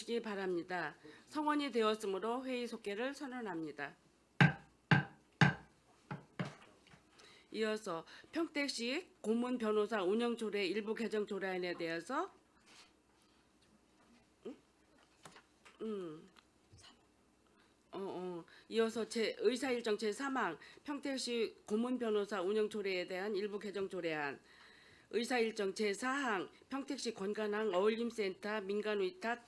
주시기 바랍니다. 성원이 되었으므로 회의 속개를 선언합니다. 이어서 평택시 고문 변호사 운영 조례 일부 개정 조례안에 대해서 이어서 의사일정 제3항 평택시 고문 변호사 운영 조례에 대한 일부 개정 조례안, 의사일정 제4항 평택시 권관항 어울림센터 민간위탁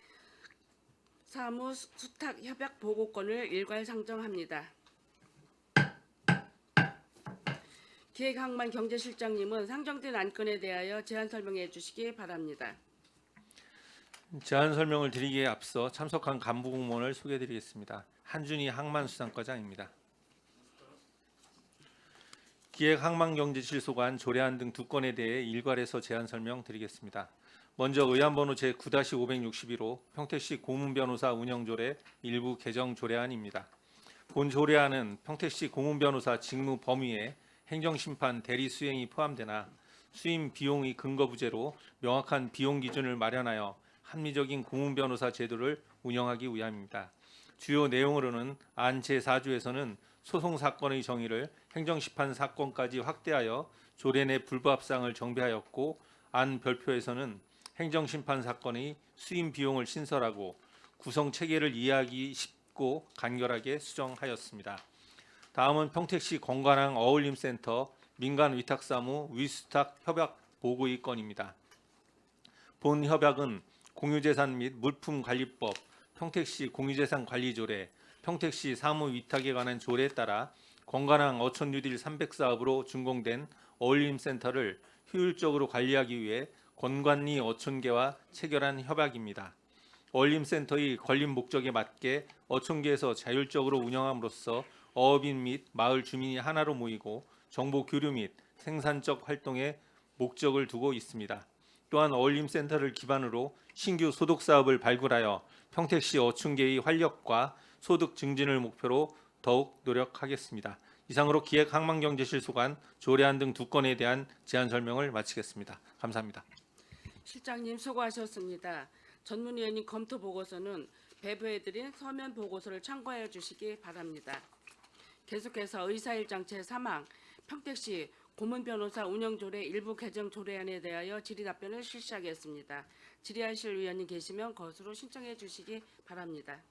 사무 수탁 협약 보고권을 일괄 상정합니다. 기획항만 경제실장님은 상정된 안건에 대하여 제안 설명해 주시기 바랍니다. 제안 설명을 드리기에 앞서 참석한 간부 공무원을 소개해드리겠습니다. 한준희 항만수상과장입니다. 기획항만경제실소관 조례안 등 두 건에 대해 일괄해서 제안 설명드리겠습니다. 먼저 의안번호 제9-561호 평택시 고문변호사 운영조례 일부 개정 조례안입니다. 본 조례안은 평택시 고문변호사 직무 범위에 행정심판 대리 수행이 포함되나 수임 비용의 근거 부재로 명확한 비용 기준을 마련하여 합리적인 고문변호사 제도를 운영하기 위함입니다. 주요 내용으로는 안 제4조에서는 소송 사건의 정의를 행정심판 사건까지 확대하여 조례 내 불부합사항을 정비하였고, 안 별표에서는 행정심판 사건의 수임 비용을 신설하고 구성 체계를 이해하기 쉽고 간결하게 수정하였습니다. 다음은 평택시 권관항 어울림센터 민간위탁사무 위수탁 협약 보고의 건입니다. 본 협약은 공유재산 및 물품관리법, 평택시 공유재산관리조례, 평택시 사무위탁에 관한 조례에 따라 권관항 어촌뉴딜 300사업으로 준공된 어울림센터를 효율적으로 관리하기 위해 권관리 어촌계와 체결한 협약입니다. 어울림센터의 건립 목적에 맞게 어촌계에서 자율적으로 운영함으로써 어업인 및 마을 주민이 하나로 모이고 정보 교류 및 생산적 활동에 목적을 두고 있습니다. 또한 어울림센터를 기반으로 신규 소득 사업을 발굴하여 평택시 어촌계의 활력과 소득 증진을 목표로 더욱 노력하겠습니다. 이상으로 기획항만경제실소관 조례안 등 두 건에 대한 제안 설명을 마치겠습니다. 감사합니다. 실장님 수고하셨습니다. 전문위원님 검토 보고서는 배부해드린 서면 보고서를 참고해 주시기 바랍니다. 계속해서 의사일정 제3항 평택시 고문변호사 운영조례 일부 개정 조례안에 대하여 질의답변을 실시하겠습니다. 질의하실 위원님 계시면 것으로 신청해 주시기 바랍니다.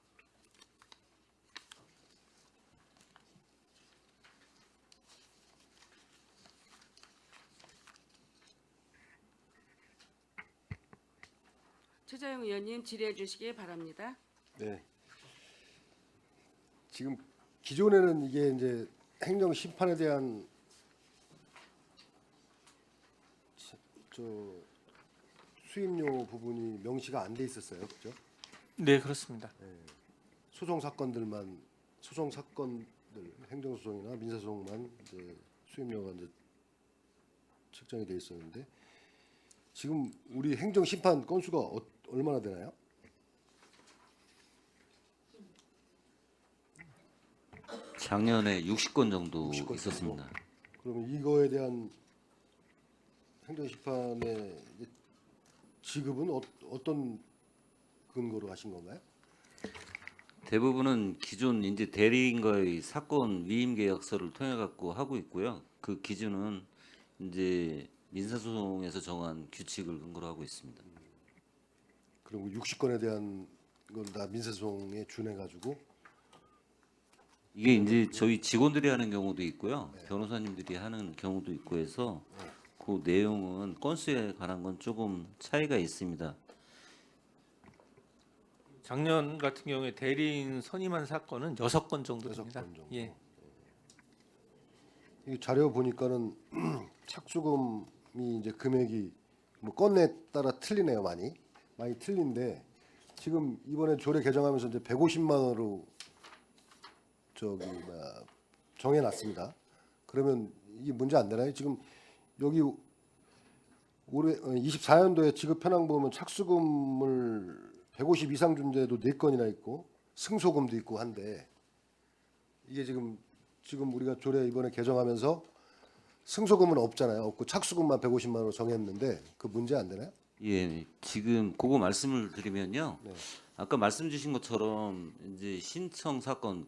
최재형 의원님 질의해 주시기 바랍니다. 네. 지금 기존에는 이게 이제 행정 심판에 대한 저 수임료 부분이 명시가 안 돼 있었어요, 그렇죠? 네, 그렇습니다. 소송 사건들 행정 소송이나 민사 소송만 이제 수임료가 이제 책정이 돼 있었는데 지금 우리 행정 심판 건수가 얼마나 되나요? 작년에 60건 정도 60건 있었습니다. 그러면 이거에 대한 행정 심판의 지급은 어떤 근거로 하신 건가요? 대부분은 기존 이제 대리인과의 사건 위임 계약서를 통해 갖고 하고 있고요. 그 기준은 이제 민사소송에서 정한 규칙을 근거로 하고 있습니다. 그리고 60건에 대한 건 다 민사소송에 준해 가지고 이게 이제 저희 직원들이 하는 경우도 있고요. 변호사님들이 하는 경우도 있고 해서 그 내용은 건수에 관한 건 조금 차이가 있습니다. 작년 같은 경우에 대리인 선임한 사건은 6건 정도 됩니다. 6건 정도. 예. 이 자료 보니까는 착수금이 이제 금액이 뭐 건에 따라 틀리네요, 많이 틀린데 지금 이번에 조례 개정하면서 이제 150만 원으로 정해놨습니다. 그러면 이게 문제 안 되나요? 지금 여기 올해 24년도에 지급 현황 보면 착수금을 150 이상 준 데도 4건이나 있고 승소금도 있고 한데 이게 지금 우리가 조례 이번에 개정하면서 승소금은 없잖아요. 없고 착수금만 150만 원으로 정했는데 그 문제 안 되나요? 예, 지금 그거 말씀을 드리면요. 네. 아까 말씀 주신 것처럼 이제 신청 사건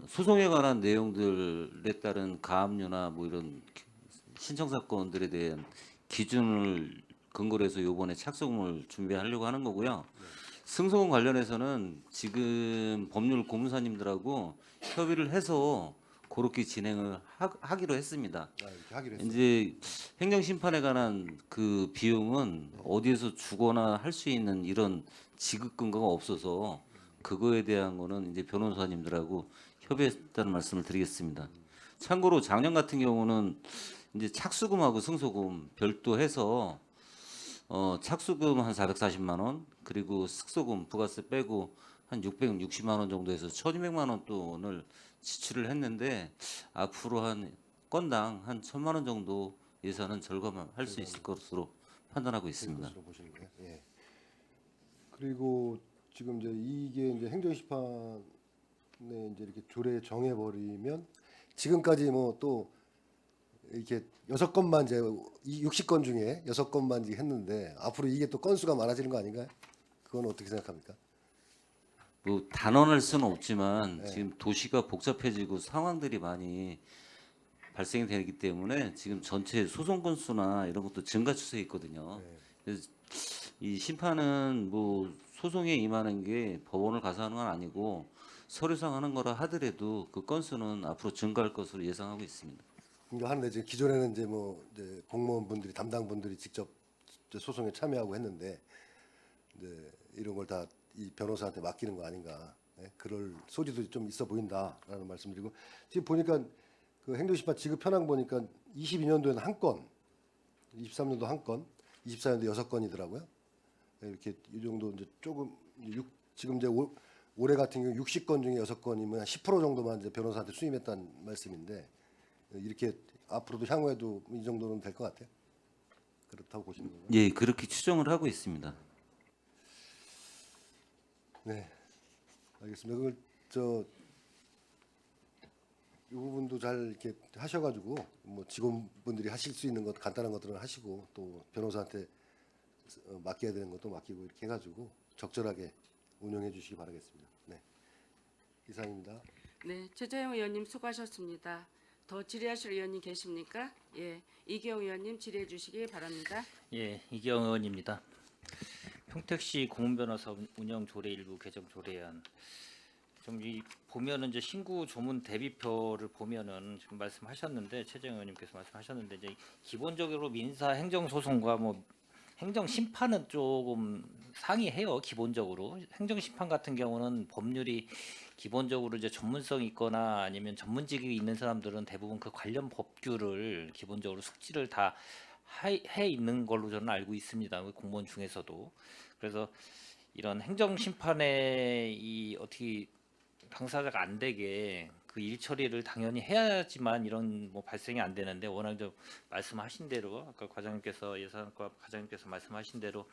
소송에 관한 내용들에 따른 가압류나 뭐 이런 신청 사건들에 대한 기준을 근거로 해서 요번에 착수금을 준비하려고 하는 거고요. 승소금 관련해서는 지금 법률 고문사님들하고 협의를 해서 그렇게 진행을 하기로 했습니다. 이렇게 하기로 했어요. 이제 행정심판에 관한 그 비용은 어디에서 주거나 할 수 있는 이런 지급 근거가 없어서 그거에 대한 거는 이제 변호사님들하고 협의했다는 말씀을 드리겠습니다. 참고로 작년 같은 경우는 이제 착수금하고 승소금 별도 해서 착수금 한 440만 원, 그리고 숙소금 부가세 빼고 한 660만 원 정도 해서 1,200만 원 돈을 지출을 했는데 앞으로 한 건당 한 1,000만 원 정도 예산은 절감할 수 있을 것으로 판단하고 있습니다. 것으로 보시는 거예요. 예. 그리고 지금 이제 이게 이제 행정심판에 이제 이렇게 조례 정해 버리면 지금까지 뭐 또 이렇게 6건만 이제 이 60건 중에 6건만 이제 했는데 앞으로 이게 또 건수가 많아지는 거 아닌가요? 그건 어떻게 생각합니까? 뭐 단언할 수는 없지만 지금 도시가 복잡해지고 상황들이 많이 발생이 되기 때문에 지금 전체 소송 건수나 이런 것도 증가 추세에 있거든요. 그래서 이 심판은 뭐 소송에 임하는 게 법원을 가서 하는 건 아니고 서류상 하는 거라 하더라도 그 건수는 앞으로 증가할 것으로 예상하고 있습니다. 그러니까 하는데 이제 기존에는 이제 뭐 이제 공무원분들이 담당분들이 직접 이제 소송에 참여하고 했는데 이제 이런 걸 다 이 변호사한테 맡기는 거 아닌가? 예? 그럴 소지도 좀 있어 보인다라는 말씀드리고 지금 보니까 그 행정심판 지급 현황 보니까 22년도에는 한 건, 23년도 한 건, 24년도 6건이더라고요. 이렇게 이 정도 이제 조금 지금 이제 올해 같은 경우 60건 중에 6건이면 10% 정도만 이제 변호사한테 수임했다는 말씀인데 이렇게 앞으로도 향후에도 이 정도는 될 것 같아요. 그렇다고 보시는 건가요? 예, 그렇게 추정을 하고 있습니다. 네, 알겠습니다. 그걸 이 부분도 잘 이렇게 하셔가지고 뭐 직원분들이 하실 수 있는 것 간단한 것들은 하시고 또 변호사한테 맡겨야 되는 것도 맡기고 이렇게 해가지고 적절하게 운영해 주시기 바라겠습니다. 네, 이상입니다. 네, 최재형 의원님 수고하셨습니다. 더 질의하실 의원님 계십니까? 예, 이기영 의원님 질의해 주시기 바랍니다. 예, 이기영 의원입니다. 평택시 고문변호사 운영 조례 일부 개정 조례안 좀 이 보면은 이제 신구 조문 대비표를 보면은 지금 말씀하셨는데 최재형 의원님께서 말씀하셨는데 이제 기본적으로 민사 행정 소송과 뭐 행정 심판은 조금 상이해요. 기본적으로 행정 심판 같은 경우는 법률이 기본적으로 이제 전문성이 있거나 아니면 전문직이 있는 사람들은 대부분 그 관련 법규를 기본적으로 숙지를 다 해 있는 걸로 저는 알고 있습니다. 공무원 중에서도. 그래서 이런 행정 심판에 이 어떻게 당사자가 안 되게 그 일 처리를 당연히 해야지만 이런 뭐 발생이 안 되는데 워낙 좀 말씀하신 대로 아까 과장님께서 예산과 과장님께서 말씀하신 대로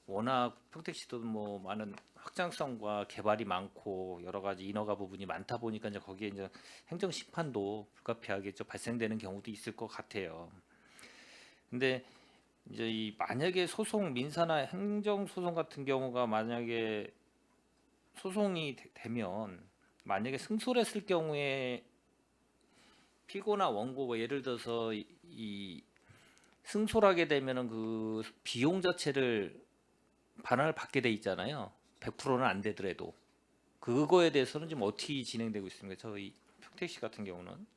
워낙 평택시도 뭐 많은 확장성과 개발이 많고 여러 가지 인허가 부분이 많다 보니까 이제 거기에 이제 행정 심판도 불가피하게 좀 발생되는 경우도 있을 것 같아요. 근데 이제 이 만약에 소송 민사나 행정 소송 같은 경우가 만약에 소송이 되면 만약에 승소를 했을 경우에 피고나 원고 뭐 예를 들어서 이 승소를 하게 되면은 그 비용 자체를 반환을 받게 돼 있잖아요. 100%는 안 되더라도 그거에 대해서는 지금 어떻게 진행되고 있습니까? 저희 평택시 같은 경우는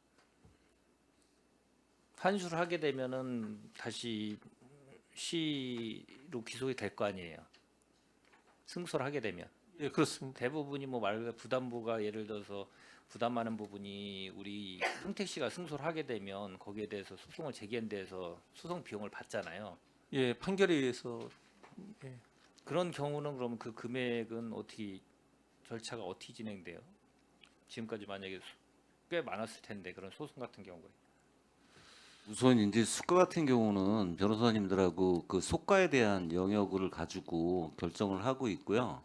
환수를 하게 되면은 다시 시로 귀속이 될 거 아니에요. 승소를 하게 되면 예, 그렇습니다. 대부분이 뭐 말 그대로 부담부가 예를 들어서 부담하는 부분이 우리 평택시가 승소를 하게 되면 거기에 대해서 소송을 제기한 데에서 소송 비용을 받잖아요. 예, 판결에 의해서 그런 경우는 그럼 그 금액은 어떻게 절차가 어떻게 진행돼요? 지금까지 만약에 꽤 많았을 텐데 그런 소송 같은 경우에 우선 이제 수가 같은 경우는 변호사님들하고 그 속가에 대한 영역을 가지고 결정을 하고 있고요.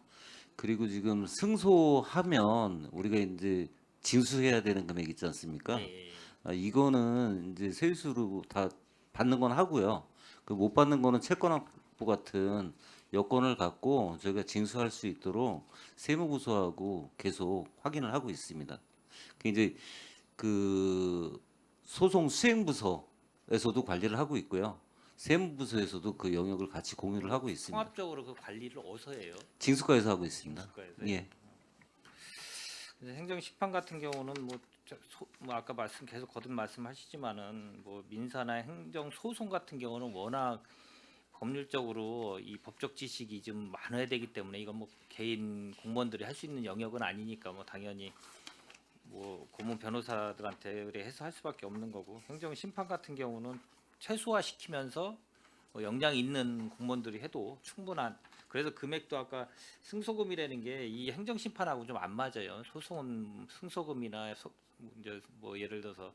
그리고 지금 승소하면 우리가 이제 징수해야 되는 금액 있지 않습니까? 예, 이거는 이제 세수로 다 받는 건 하고요. 그 못 받는 거는 채권확보 같은 여건을 갖고 저희가 징수할 수 있도록 세무부서하고 계속 확인을 하고 있습니다. 그 이제 그 소송 수행부서에서도 관리를 하고 있고요. 세무부서에서도 그 영역을 같이 공유를 하고 있습니다. 통합적으로 그 관리를 어디서 해요? 징수과에서 하고 있습니다. 징수과에서요? 예. 근데 행정심판 같은 경우는 뭐 아까 계속 거듭 말씀하시지만은 뭐 민사나 행정 소송 같은 경우는 워낙 법률적으로 이 법적 지식이 좀 많아야 되기 때문에 이건 뭐 개인 공무원들이 할 수 있는 영역은 아니니까 뭐 당연히 뭐 고문 변호사들한테 의뢰해서 할 수밖에 없는 거고, 행정 심판 같은 경우는 최소화 시키면서 뭐 역량 있는 공무원들이 해도 충분한, 그래서 금액도 아까 승소금이라는 게 이 행정 심판하고 좀 안 맞아요. 소송은 승소금이나 이제 뭐 예를 들어서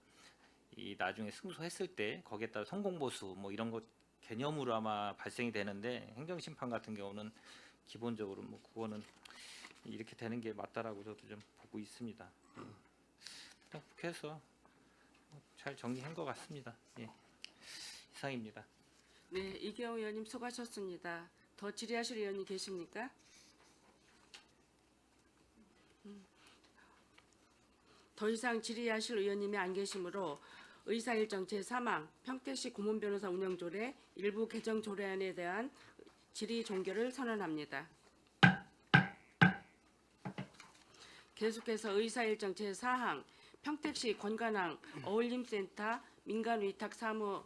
이 나중에 승소했을 때 거기에 따라 성공보수 뭐 이런 것 개념으로 아마 발생이 되는데, 행정 심판 같은 경우는 기본적으로 뭐 그거는 이렇게 되는 게 맞다라고 저도 좀 보고 있습니다. 일단 국회에서 잘 정리한 것 같습니다. 예. 이상입니다. 네, 이경우 의원님 수고하셨습니다. 더 질의하실 의원이 계십니까? 더 이상 질의하실 의원님이 안 계시므로 의사일정 제3항 평택시 고문변호사 운영조례 일부 개정 조례안에 대한 질의 종결을 선언합니다. 계속해서 의사일정 제4항 평택시 권관항 어울림센터 민간위탁 사무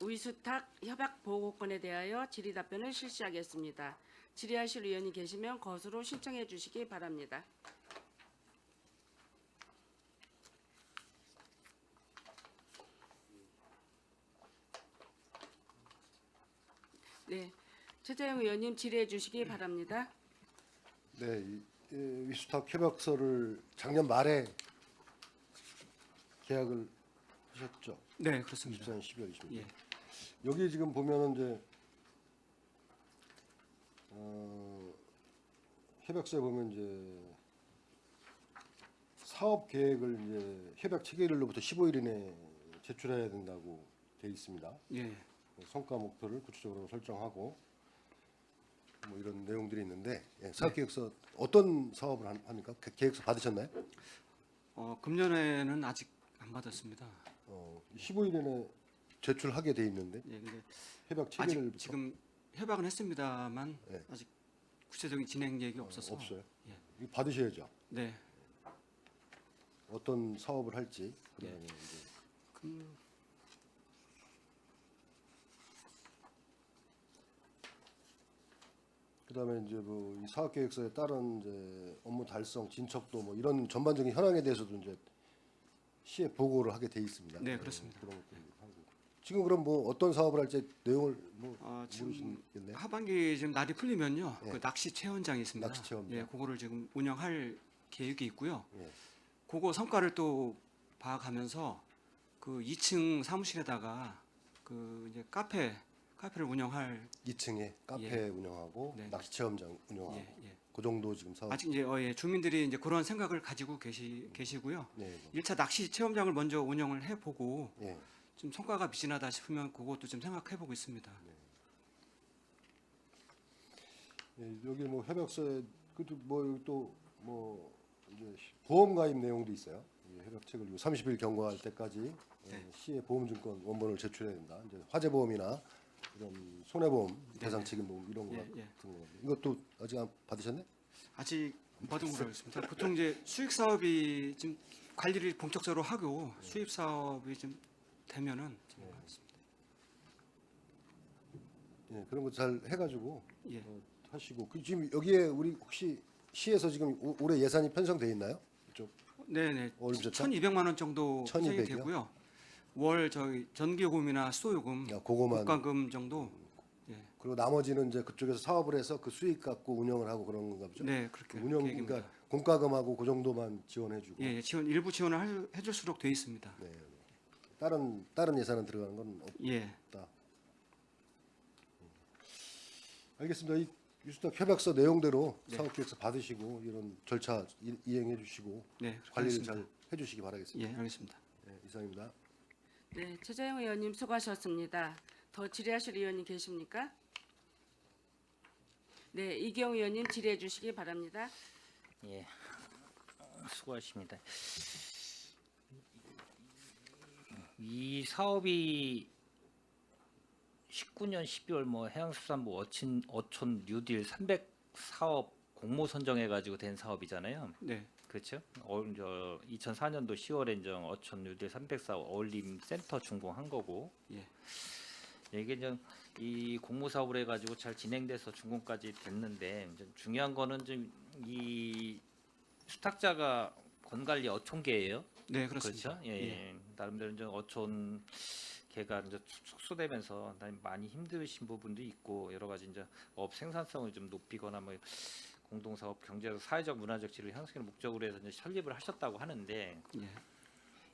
위수탁 협약 보고권에 대하여 질의 답변을 실시하겠습니다. 질의하실 의원이 계시면 것으로 신청해 주시기 바랍니다. 네, 최재형 의원님 질의해 주시기 바랍니다. 네, 이 위수탁 협약서를 작년 말에 계약을 하셨죠? 네, 그렇습니다. 24년 12월 20일. 예. 여기 지금 보면은 이제 협약서에 보면 이제 사업 계획을 이제 협약 체결일로부터 15일 이내에 제출해야 된다고 돼 있습니다. 예. 성과 목표를 구체적으로 설정하고 뭐 이런 내용들이 있는데, 사업 계획서 어떤 사업을 합니까? 계획서 받으셨나요? 금년에는 아직 안 받았습니다. 15일 이내 제출하게 돼 있는데 예, 근데 협약 아직 체결일부터 지금 협약은 했습니다만 네. 아직 구체적인 진행 계획이 없어서. 없어요. 예. 이거 받으셔야죠. 네. 어떤 사업을 할지. 그다음에 이제 그다음에 이제 뭐 이 사업 계획서에 따른 이제 업무 달성, 진척도 뭐 이런 전반적인 현황에 대해서도 이제 시에 보고를 하게 돼 있습니다. 네, 그렇습니다. 그런 것도 하고. 지금 그럼 뭐 어떤 사업을 할지 내용을 뭐 지금 모르시겠네요. 하반기 지금 날이 풀리면요. 예. 그 낚시 체험장이 있습니다. 낚시 체험장. 예, 그거를 지금 운영할 계획이 있고요. 예. 그거 성과를 또 봐가면서 그 2층 사무실에다가 그 이제 카페를 운영할 2층에 카페 운영하고 네. 낚시 체험장 운영하고 예, 예. 그 정도 지금 사업. 아직 이제 주민들이 이제 그런 생각을 가지고 계시고요. 네. 1차 낚시 체험장을 먼저 운영을 해보고 예. 좀 성과가 미진하다 싶으면 그것도 좀 생각해보고 있습니다. 예, 여기 뭐 협약서에 그것도 뭐또뭐 이제 보험 가입 내용도 있어요. 이 협약책을 30일 경과할 때까지 시에 보험증권 원본을 제출해야 된다. 이제 화재보험이나 이런 손해보험, 대상 책임보험 이런 거 예, 같은 예. 거. 이것도 아직 안 받으셨네? 아직 못 받은 걸로 알고 있습니다. 보통 이제 수익 사업이 좀 관리를 본격적으로 하고 수입 사업이 좀 되면은 좀 하겠습니다. 예, 그런 거 잘 해가지고 예. 하시고. 지금 여기에 우리 혹시 시에서 지금 올해 예산이 편성돼 있나요? 이쪽 네네. 어림조차? 1,200만 원 정도 1,200 편성이 이요? 되고요. 월 저희 전기요금이나 수도요금, 그거만. 국가금 정도. 예. 그리고 나머지는 이제 그쪽에서 사업을 해서 그 수익 갖고 운영을 하고 그런 건가 보죠? 네, 그렇게 그 운영 계획입니다. 그러니까 공과금하고 그 정도만 지원해주고. 예, 일부 지원을 해줄수록 돼 있습니다. 네. 다른 예산은 들어가는 건 예. 없다. 알겠습니다. 이 유수탁 협약서 내용대로 네. 사업계획서 받으시고 이런 절차 이행해 주시고 네, 그렇게 관리를 하겠습니다. 잘 해주시기 바라겠습니다. 예, 알겠습니다. 네, 이상입니다. 네, 최재형 의원님 수고하셨습니다. 더 질의하실 의원이 계십니까? 네, 이경 의원님 질의해 주시기 바랍니다. 예, 수고하십니다. 이 사업이 19년 12월 뭐 해양수산부 어촌 뉴딜 300 사업 공모 선정해 가지고 된 사업이잖아요. 네. 그렇죠? 2004년도 10월에 이제 어촌 뉴딜 300 사업 어울림 센터 준공한 거고. 예. 이게 이제 이 공모 사업을 해가지고 잘 진행돼서 준공까지 됐는데 이제 중요한 거는 좀 이 수탁자가 건관리 어촌계예요. 네, 그렇습니다. 그렇죠? 예, 예. 나름대로 이제 어촌 개가 이제 축소되면서 많이 힘드신 부분도 있고 여러 가지 이제 업 생산성을 좀 높이거나 뭐 공동사업 경제적 사회적 문화적 질을 향상하는 목적으로 해서 이제 설립을 하셨다고 하는데 예.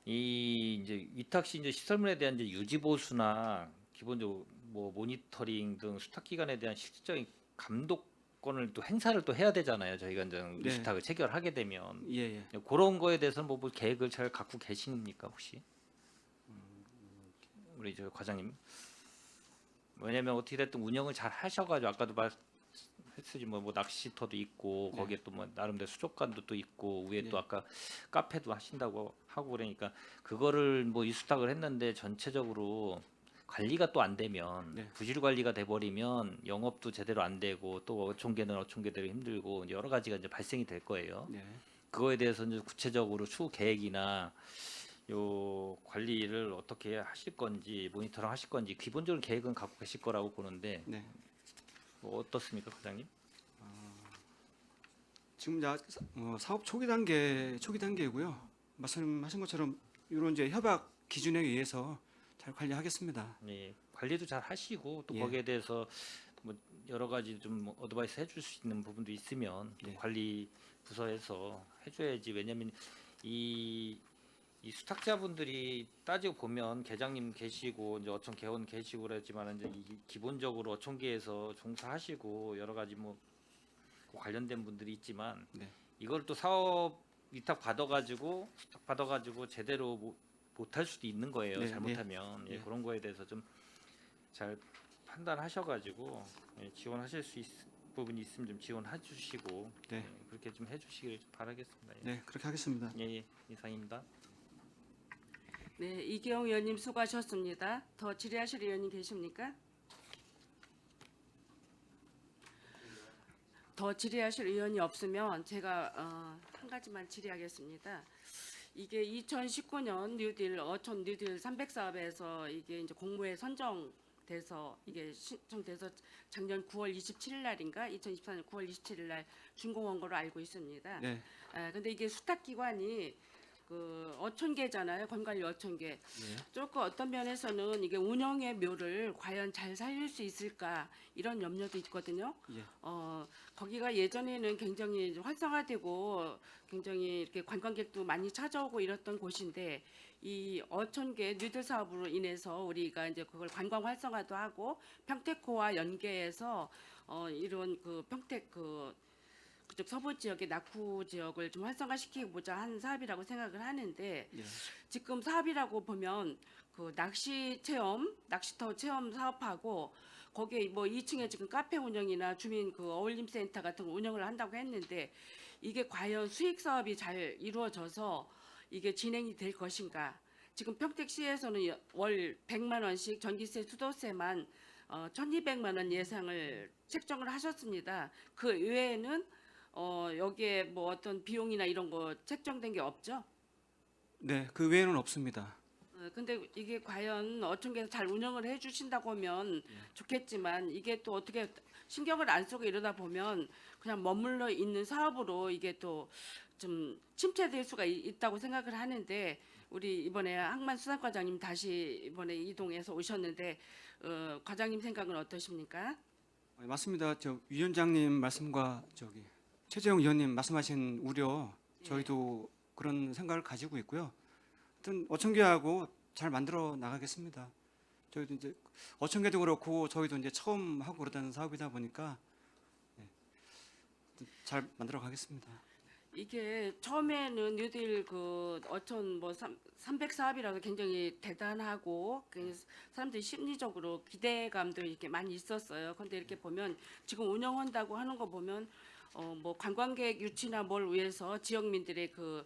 이 이제 위탁시 이제 시설물에 대한 이제 유지 보수나 기본적으로 뭐 모니터링 등 수탁 기관에 대한 실질적인 감독권을 또 행사를 또 해야 되잖아요. 저희가 이제 네. 위탁을 체결하게 되면 예, 예. 그런 거에 대해서는 뭐 계획을 잘 갖고 계십니까 혹시? 우리 저 과장님. 왜냐면 어떻게 됐든 운영을 잘 하셔가지고 아까도 말했으지 뭐 낚시터도 있고 네. 거기에 또 뭐 나름대로 수족관도 또 있고 위에 네. 또 아까 카페도 하신다고 하고 그러니까 그거를 뭐 이수탁을 했는데 전체적으로 관리가 또 안 되면 네. 부실 관리가 돼 버리면 영업도 제대로 안 되고 또 어촌계는 어촌계대로 힘들고 여러 가지가 이제 발생이 될 거예요. 네. 그거에 대해서 이제 구체적으로 추후 계획이나 요 관리를 어떻게 하실 건지 모니터링 하실 건지 기본적인 계획은 갖고 계실 거라고 보는데 네. 뭐 어떻습니까, 과장님? 지금 사업 초기 단계이고요. 말씀하신 것처럼 이런 이제 협약 기준에 의해서 잘 관리하겠습니다. 예, 관리도 잘 하시고 또 예. 거기에 대해서 뭐 여러 가지 좀 어드바이스 해줄 수 있는 부분도 있으면 또 예. 관리 부서에서 해줘야지. 왜냐면 이 수탁자분들이 따지고 보면 계장님 계시고 이제 어촌 개원 계시고 그랬지만 이제 기본적으로 어촌계에서 종사하시고 여러 가지 뭐 관련된 분들이 있지만 네. 이걸 또 사업 위탁 받아가지고 수탁 받아가지고 제대로 못할 수도 있는 거예요. 네, 잘못하면 예, 네. 그런 거에 대해서 좀 잘 판단하셔가지고 예, 지원하실 수 부분이 있으면 좀 지원해 주시고 네. 예, 그렇게 좀 해주시길 좀 바라겠습니다. 예. 네, 그렇게 하겠습니다. 예, 예, 이상입니다. 네, 이경 의원님 수고하셨습니다. 더 질의하실 의원님 계십니까? 더 질의하실 의원이 없으면 제가 한 가지만 질의하겠습니다. 이게 2019년 뉴딜 어촌 뉴딜 300 사업에서 이게 이제 공모에 선정돼서 이게 신청돼서 작년 9월 27일 날인가 2024년 9월 27일 날 준공한 거로 알고 있습니다. 네. 근데 이게 수탁 기관이 그 어촌계잖아요. 건관리 어촌계. 조금 어떤 면에서는 이게 운영의 묘를 과연 잘 살릴 수 있을까 이런 염려도 있거든요. 예. 거기가 예전에는 굉장히 활성화되고 굉장히 이렇게 관광객도 많이 찾아오고 이랬던 곳인데 이 어촌계 뉴딜 사업으로 인해서 우리가 이제 그걸 관광 활성화도 하고 평택호와 연계해서 이런 그 평택 그쪽 서부 지역의 낙후 지역을 좀 활성화시키고자 한 사업이라고 생각을 하는데 예. 지금 사업이라고 보면 그 낚시터 체험 사업하고 거기에 뭐 2층에 지금 카페 운영이나 주민 그 어울림센터 같은 거 운영을 한다고 했는데 이게 과연 수익 사업이 잘 이루어져서 이게 진행이 될 것인가? 지금 평택시에서는 월 100만 원씩 전기세, 수도세만 1,200만 원 예상을 책정을 하셨습니다. 그 외에는 여기에 뭐 어떤 비용이나 이런 거 책정된 게 없죠? 네, 그 외에는 없습니다. 근데 이게 과연 어촌계에서 잘 운영을 해주신다고 하면 좋겠지만 이게 또 어떻게 신경을 안 쓰고 이러다 보면 그냥 머물러 있는 사업으로 이게 또 좀 침체될 수가 있다고 생각을 하는데 우리 이번에 항만 수산과장님 다시 이번에 이동해서 오셨는데 과장님 생각은 어떠십니까? 맞습니다. 저 위원장님 말씀과 최재형 의원님 말씀하신 우려 저희도 그런 생각을 가지고 있고요. 하여튼 어촌계하고 잘 만들어 나가겠습니다. 저희도 이제 어촌계도 그렇고 저희도 이제 처음 하고 그러다는 사업이다 보니까 잘 만들어 가겠습니다. 이게 처음에는 뉴딜 그 어촌 뭐 300사업이라서 굉장히 대단하고 사람들이 심리적으로 기대감도 이렇게 많이 있었어요. 그런데 이렇게 보면 지금 운영한다고 하는 거 보면 뭐 관광객 유치나 뭘 위해서 지역민들의 그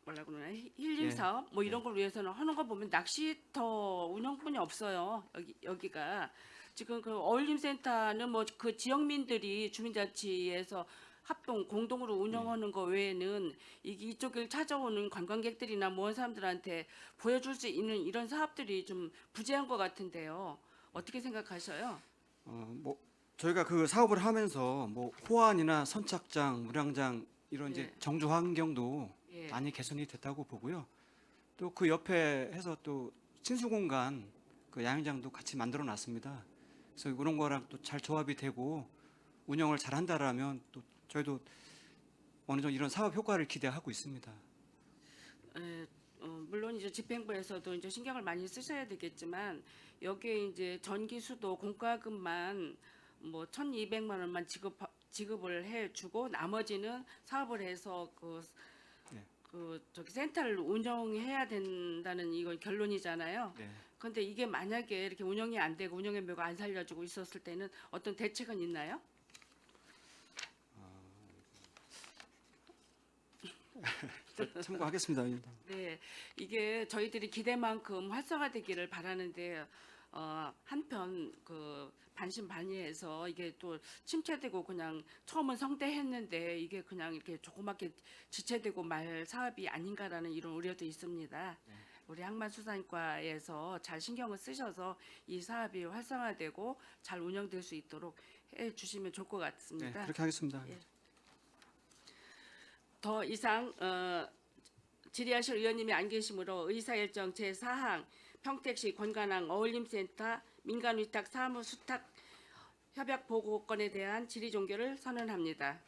뭐라 그러나 힐링 예. 사업 뭐 이런 걸 위해서는 하는 거 보면 낚시터 운영뿐이 없어요. 여기가 지금 그 어울림센터는 뭐 그 지역민들이 주민자치에서 합동 공동으로 운영하는 거 외에는 이쪽을 찾아오는 관광객들이나 모은 사람들한테 보여줄 수 있는 이런 사업들이 좀 부재한 것 같은데요. 어떻게 생각하셔요? 뭐 저희가 그 사업을 하면서 뭐 호안이나 선착장, 물양장 이런 이제 예. 정주 환경도 예. 많이 개선이 됐다고 보고요. 또 그 옆에 해서 또 친수 공간 그 야영장도 같이 만들어 놨습니다. 그래서 그런 거랑 또 잘 조합이 되고 운영을 잘 한다라면 또 저희도 어느 정도 이런 사업 효과를 기대하고 있습니다. 물론 이제 집행부에서도 이제 신경을 많이 쓰셔야 되겠지만 여기에 이제 전기수도 공과금만 뭐 1,200만 원만 지급을 해주고 나머지는 사업을 해서 저기 센터를 운영해야 된다는 이건 결론이잖아요. 네. 그런데 이게 만약에 이렇게 운영이 안 되고 운영의 묘가 안 살려주고 있었을 때는 어떤 대책은 있나요? 참고하겠습니다. 네, 이게 저희들이 기대만큼 활성화되기를 바라는데 한편 그 반신반의해서 이게 또 침체되고 그냥 처음은 성대했는데 이게 그냥 이렇게 조그맣게 지체되고 말 사업이 아닌가라는 이런 우려도 있습니다. 우리 항만수산과에서 잘 신경을 쓰셔서 이 사업이 활성화되고 잘 운영될 수 있도록 해주시면 좋을 것 네, 같습니다. 그렇게 하겠습니다. 예. 더 이상 질의하실 의원님이 안 계시므로 의사일정 제4항 평택시 권관항 어울림센터 민간위탁 사무수탁 협약보고건에 대한 질의 종결을 선언합니다.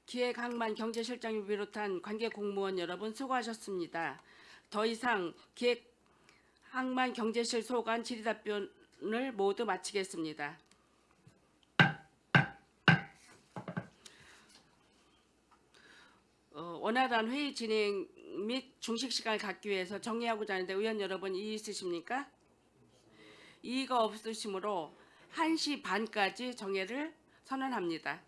기획항만 경제실장을 비롯한 관계 공무원 여러분 수고하셨습니다. 더 이상 기획항만 경제실 소관 질의답변을 모두 마치겠습니다. 원활한 회의 진행 및 중식 시간을 갖기 위해서 정리하고자 하는데 의원 여러분 이의 있으십니까? 이의가 없으시므로 1시 반까지 정회를 선언합니다.